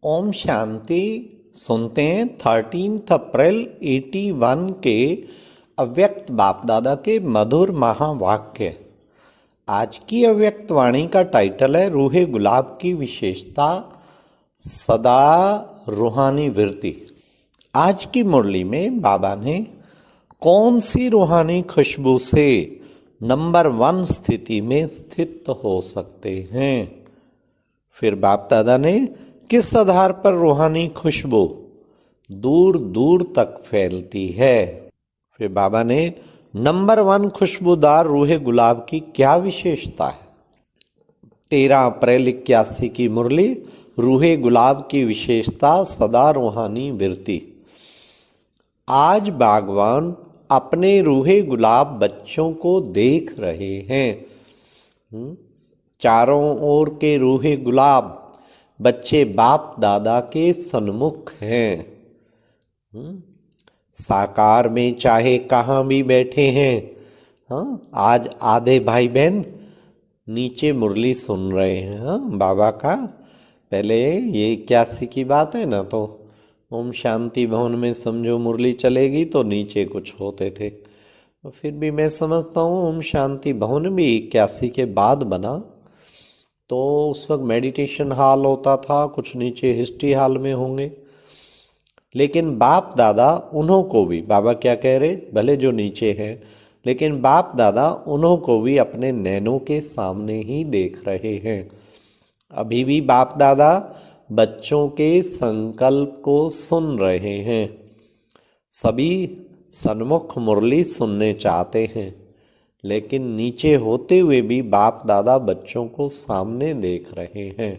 ओम शांति। सुनते हैं 13 अप्रैल 81 के अव्यक्त बाप दादा के मधुर महावाक्य। आज की अव्यक्त वाणी का टाइटल है रूहे गुलाब की विशेषता सदा रूहानी वृत्ति। आज की मुरली में बाबा ने कौन सी रूहानी खुशबू से नंबर 1 स्थिति में स्थित हो सकते हैं, फिर बाप दादा ने किस आधार पर रूहानी खुशबू दूर दूर तक फैलती है, फिर बाबा ने नंबर 1 खुशबूदार रूहे गुलाब की क्या विशेषता है। 13 अप्रैल 81 की मुरली रूहे गुलाब की विशेषता सदा रूहानी वृत्ति। आज बागवान अपने रूहे गुलाब बच्चों को देख रहे हैं। चारों ओर के रूहे गुलाब बच्चे बाप दादा के सन्मुख हैं। साकार में चाहे कहाँ भी बैठे हैं। आज आधे भाई बहन नीचे मुरली सुन रहे हैं बाबा का। पहले ये 81 की बात है ना, तो ओम शांति भवन में समझो मुरली चलेगी तो नीचे कुछ होते थे। फिर भी मैं समझता हूँ ओम शांति भवन भी 81 के बाद बना, तो उस वक्त मेडिटेशन हॉल होता था, कुछ नीचे हिस्ट्री हॉल में होंगे। लेकिन बाप दादा उन्हों को भी, बाबा क्या कह रहे, भले जो नीचे हैं लेकिन बाप दादा उन्हों को भी अपने नैनों के सामने ही देख रहे हैं। अभी भी बाप दादा बच्चों के संकल्प को सुन रहे हैं। सभी सन्मुख मुरली सुनने चाहते हैं, लेकिन नीचे होते हुए भी बाप दादा बच्चों को सामने देख रहे हैं।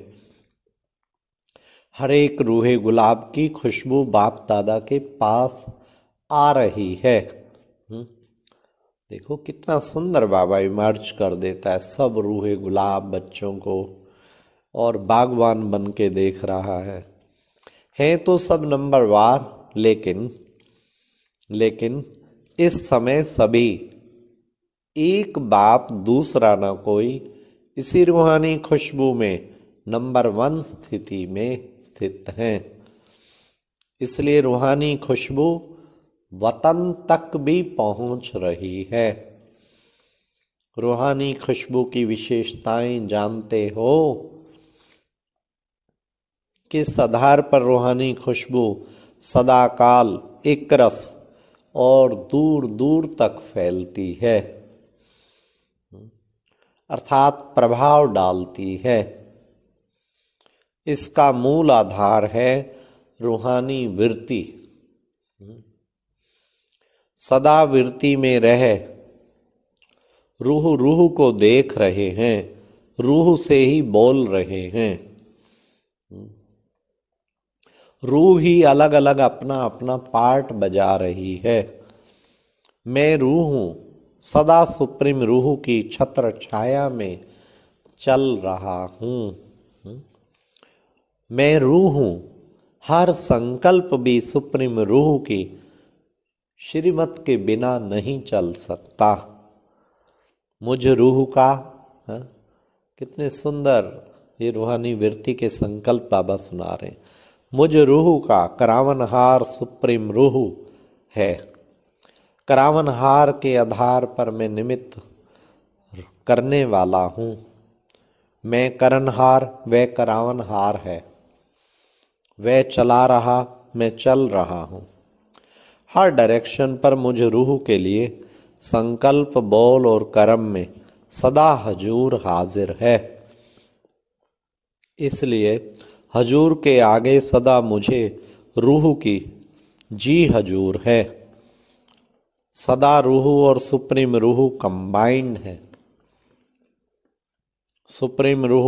हर एक रूहे गुलाब की खुशबू बाप दादा के पास आ रही है। देखो कितना सुंदर बाबा इमर्ज कर देता है सब रूहे गुलाब बच्चों को, और बागवान बन के देख रहा है तो सब नंबर वार, लेकिन इस समय सभी एक बाप दूसरा ना कोई इसी रूहानी खुशबू में नंबर 1 स्थिति में स्थित हैं। इसलिए रूहानी खुशबू वतन तक भी पहुंच रही है। रूहानी खुशबू की विशेषताएं जानते हो? किस आधार पर रूहानी खुशबू सदाकाल एक रस और दूर दूर तक फैलती है, अर्थात प्रभाव डालती है। इसका मूल आधार है रूहानी वृत्ति। सदा वृत्ति में रह रूह को देख रहे हैं, रूह से ही बोल रहे हैं। रूह ही अलग अलग अपना अपना पार्ट बजा रही है। मैं रूह हूँ, सदा सुप्रीम रूह की छत्र छाया में चल रहा हूँ। मैं रूह हूँ, हर संकल्प भी सुप्रीम रूह की श्रीमत के बिना नहीं चल सकता। मुझ रूह का कितने सुंदर ये रूहानी वृत्ति के संकल्प बाबा सुना रहे हैं। मुझ रूह का करावनहार सुप्रीम रूह है। करावनहार के आधार पर मैं निमित्त करने वाला हूँ। मैं करनहार, वह करावनहार है। वह चला रहा, मैं चल रहा हूँ। हर डायरेक्शन पर मुझ रूह के लिए संकल्प, बोल और कर्म में सदा हजूर हाजिर है। इसलिए हजूर के आगे सदा मुझे रूह की जी हजूर है। सदा रूह और सुप्रीम रूह कंबाइंड है। सुप्रीम रूह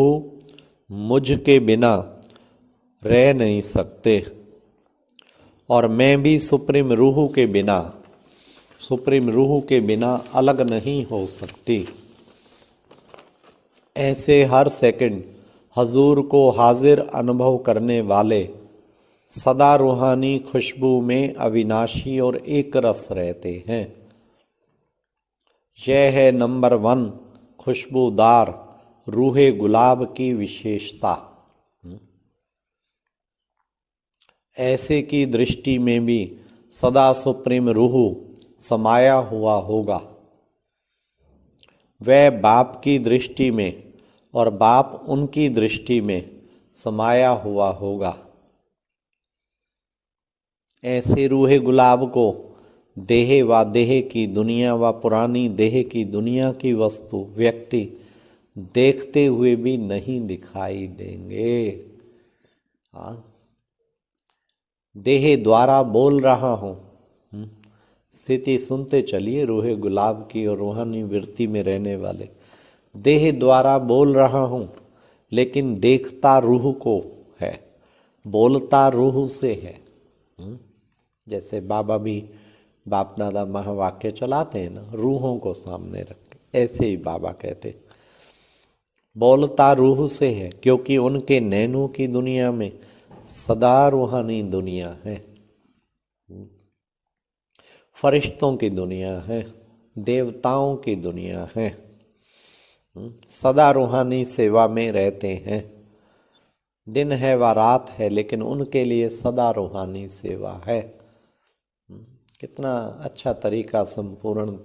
मुझ के बिना रह नहीं सकते, और मैं भी सुप्रीम रूह के बिना अलग नहीं हो सकती। ऐसे हर सेकंड हजूर को हाजिर अनुभव करने वाले सदा रूहानी खुशबू में अविनाशी और एक रस रहते हैं। यह है नंबर 1 खुशबूदार रूहे गुलाब की विशेषता। ऐसे की दृष्टि में भी सदा सुप्रीम रूह समाया हुआ होगा। वह बाप की दृष्टि में और बाप उनकी दृष्टि में समाया हुआ होगा। ऐसे रूहे गुलाब को देह व देह की दुनिया व पुरानी देह की दुनिया की वस्तु व्यक्ति देखते हुए भी नहीं दिखाई देंगे। हाँ, देह द्वारा बोल रहा हूँ। स्थिति सुनते चलिए रूहे गुलाब की और रूहानी वृत्ति में रहने वाले। देह द्वारा बोल रहा हूँ, लेकिन देखता रूह को है, बोलता रूह से है। जैसे बाबा भी बाप दादा महावाक्य चलाते हैं ना, रूहों को सामने रख के, ऐसे ही बाबा कहते बोलता रूह से है, क्योंकि उनके नैनों की दुनिया में सदा रूहानी दुनिया है, फरिश्तों की दुनिया है, देवताओं की दुनिया है। सदा रूहानी सेवा में रहते हैं। दिन है व रात है, लेकिन उनके लिए सदा रूहानी सेवा है। कितना अच्छा तरीका संपूर्ण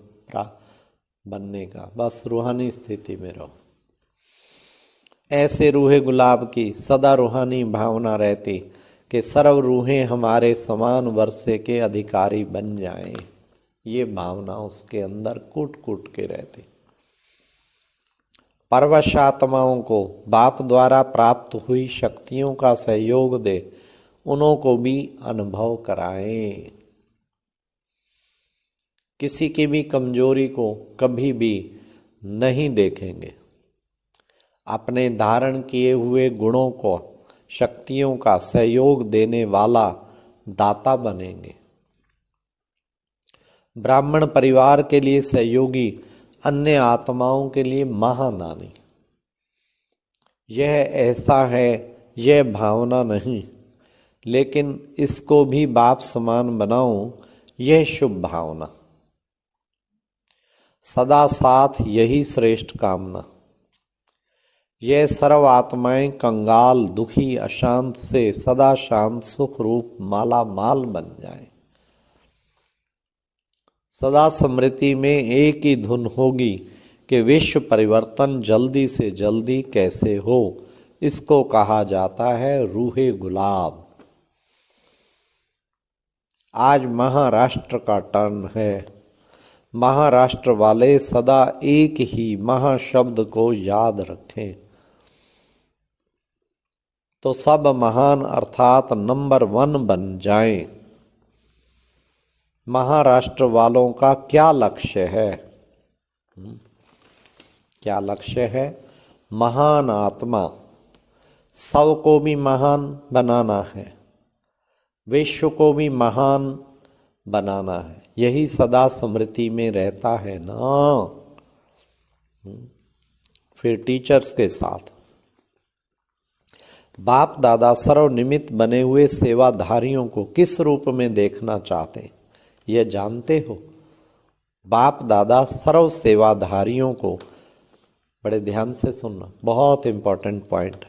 बनने का, बस रूहानी स्थिति में रहो। ऐसे रूहे गुलाब की सदा रूहानी भावना रहती कि सर्व रूहें हमारे समान वर्षे के अधिकारी बन जाएं। ये भावना उसके अंदर कूट कूट के रहती। परवश आत्माओं को बाप द्वारा प्राप्त हुई शक्तियों का सहयोग दे, उन्हों को भी अनुभव कराएं। किसी की भी कमजोरी को कभी भी नहीं देखेंगे। अपने धारण किए हुए गुणों को, शक्तियों का सहयोग देने वाला दाता बनेंगे। ब्राह्मण परिवार के लिए सहयोगी, अन्य आत्माओं के लिए महादानी। यह ऐसा है, यह भावना नहीं, लेकिन इसको भी बाप समान बनाऊं, यह शुभ भावना। सदा साथ यही श्रेष्ठ कामना। यह सर्व आत्माएं कंगाल, दुखी, अशांत से सदा शांत सुख रूप माला माल बन जाए। सदा स्मृति में एक ही धुन होगी कि विश्व परिवर्तन जल्दी से जल्दी कैसे हो। इसको कहा जाता है रूहे गुलाब। आज महाराष्ट्र का टर्न है। महाराष्ट्र वाले सदा एक ही महाशब्द को याद रखें तो सब महान अर्थात नंबर 1 बन जाएं। महाराष्ट्र वालों का क्या लक्ष्य है? क्या लक्ष्य है? महान आत्मा, सबको भी महान बनाना है, विश्व को भी महान बनाना है। यही सदा स्मृति में रहता है ना। फिर टीचर्स के साथ बाप दादा सर्वनिमित्त बने हुए सेवाधारियों को किस रूप में देखना चाहते हैं, यह जानते हो? बाप दादा सर्व सेवाधारियों को, बड़े ध्यान से सुनना, बहुत इंपॉर्टेंट पॉइंट।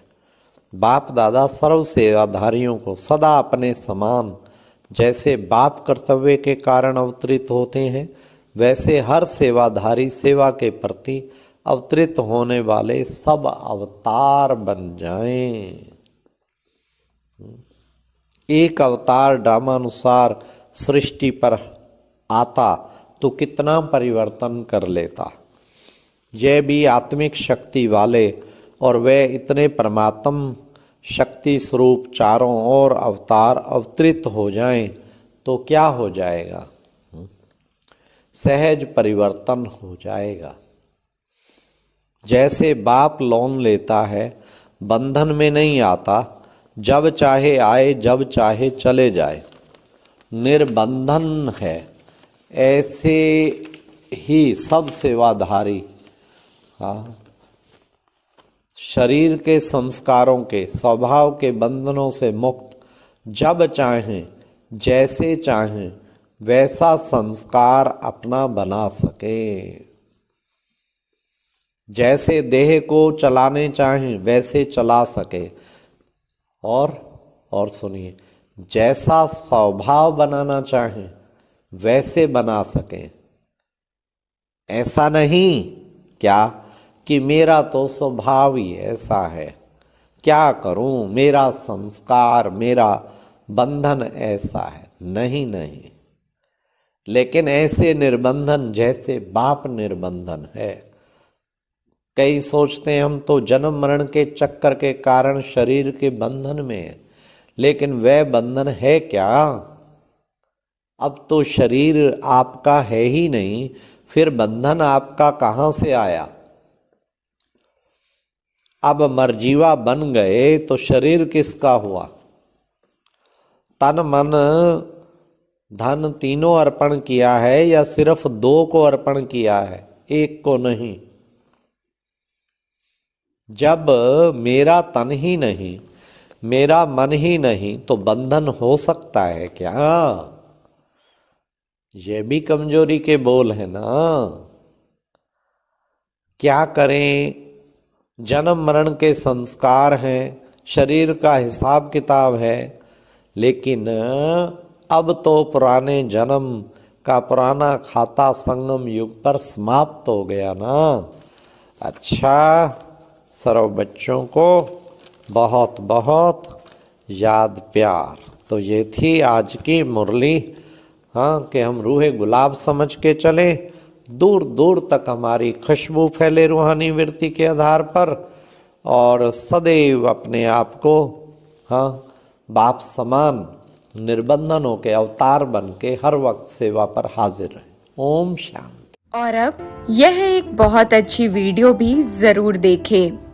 बाप दादा सर्व सेवाधारियों को सदा अपने समान, जैसे बाप कर्तव्य के कारण अवतरित होते हैं, वैसे हर सेवाधारी सेवा के प्रति अवतरित होने वाले सब अवतार बन जाएं। एक अवतार ड्रामानुसार सृष्टि पर आता तो कितना परिवर्तन कर लेता। यह भी आत्मिक शक्ति वाले और वे इतने परमात्म शक्ति स्वरूप चारों ओर अवतार अवतरित हो जाएं तो क्या हो जाएगा? सहज परिवर्तन हो जाएगा। जैसे बाप लोन लेता है, बंधन में नहीं आता, जब चाहे आए जब चाहे चले जाए, निर्बंधन है। ऐसे ही सब सेवाधारी शरीर के संस्कारों के स्वभाव के बंधनों से मुक्त, जब चाहें जैसे चाहें वैसा संस्कार अपना बना सके। जैसे देह को चलाने चाहें वैसे चला सके। और सुनिए, जैसा स्वभाव बनाना चाहें वैसे बना सकें। ऐसा नहीं क्या कि मेरा तो स्वभाव ही ऐसा है, क्या करूं, मेरा संस्कार, मेरा बंधन ऐसा है। नहीं नहीं, लेकिन ऐसे निर्बंधन जैसे बाप निर्बंधन है। कई सोचते हैं हम तो जन्म मरण के चक्कर के कारण शरीर के बंधन में है, लेकिन वह बंधन है क्या? अब तो शरीर आपका है ही नहीं, फिर बंधन आपका कहाँ से आया? अब मरजीवा बन गए तो शरीर किसका हुआ? तन मन धन तीनों अर्पण किया है या सिर्फ दो को अर्पण किया है, एक को नहीं? जब मेरा तन ही नहीं, मेरा मन ही नहीं, तो बंधन हो सकता है क्या? ये भी कमजोरी के बोल है ना। क्या करें, जन्म मरण के संस्कार हैं, शरीर का हिसाब किताब है, लेकिन अब तो पुराने जन्म का पुराना खाता संगम युग पर समाप्त हो गया ना। अच्छा, सर्व बच्चों को बहुत बहुत याद प्यार। तो ये थी आज की मुरली, हाँ, कि हम रूहे गुलाब समझ के चले, दूर दूर तक हमारी खुशबू फैले रूहानी वृत्ति के आधार पर, और सदैव अपने आप को, हाँ, बाप समान निर्बंधनों के अवतार बन के हर वक्त सेवा पर हाजिर रहे। ओम शांति। और अब यह एक बहुत अच्छी वीडियो भी जरूर देखें।